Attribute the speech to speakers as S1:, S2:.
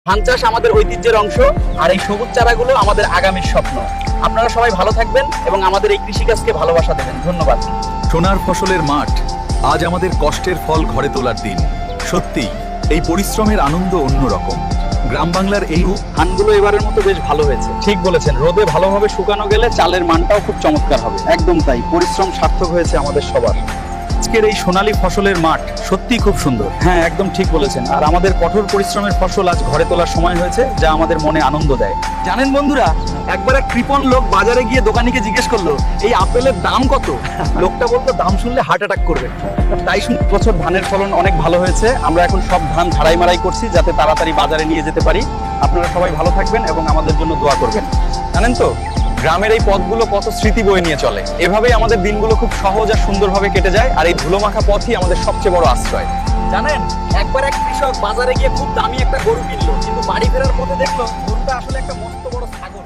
S1: ধান চাষ আমাদের ঐতিহ্যের অংশ, আর এই সবুজ চারাগুলো আমাদের আগামীর স্বপ্ন। আপনারা সবাই ভালো থাকবেন এবং আমাদের এই কৃষিকাজকে ভালোবাসা দেবেন। ধন্যবাদ।
S2: সোনার ফসলের মাঠ, আজ আমাদের কষ্টের ফল ঘরে তোলার দিন। সত্যি এই পরিশ্রমের আনন্দ অন্যরকম। গ্রাম বাংলার এই
S1: ধানগুলো এবারের মতো বেশ ভালো হয়েছে। ঠিক বলেছেন, রোদে ভালোভাবে শুকানো গেলে চালের মানটাও খুব চমৎকার হবে। একদম তাই, পরিশ্রম সার্থক হয়েছে আমাদের সবার। আজকের এই সোনালী ফসলের মাঠ সত্যিই খুব সুন্দর। হ্যাঁ, একদম ঠিক বলেছেন। আর আমাদের কঠোর পরিশ্রমের ফসল আজ ঘরে তোলার সময় হয়েছে, যা আমাদের মনে আনন্দ দেয়। জানেন বন্ধুরা, একবার এক কৃপণ লোক বাজারে গিয়ে দোকানিকে জিজ্ঞেস করলো, এই আপেলের দাম কত? লোকটা বলতো, দাম শুনলে হার্ট অ্যাটাক করবে। তাই বছর ধানের ফলন অনেক ভালো হয়েছে। আমরা এখন সব ধান ঝাড়াই মারাই করছি, যাতে তাড়াতাড়ি বাজারে নিয়ে যেতে পারি। আপনারা সবাই ভালো থাকবেন এবং আমাদের জন্য দোয়া করবেন। জানেন তো, গ্রামের এই পথগুলো কত স্মৃতি বয়ে নিয়ে চলে। এভাবেই আমাদের দিনগুলো খুব সহজ আর সুন্দরভাবে কেটে যায়। আর এই ধুলোমাখা পথই আমাদের সবচেয়ে বড় আশ্রয়। জানেন, একবার এক কৃষক বাজারে গিয়ে খুব দামি একটা গরু কিনলো, কিন্তু বাড়ি ফেরার পথে দেখলো গরুটা আসলে একটা মস্ত বড় ছাগল।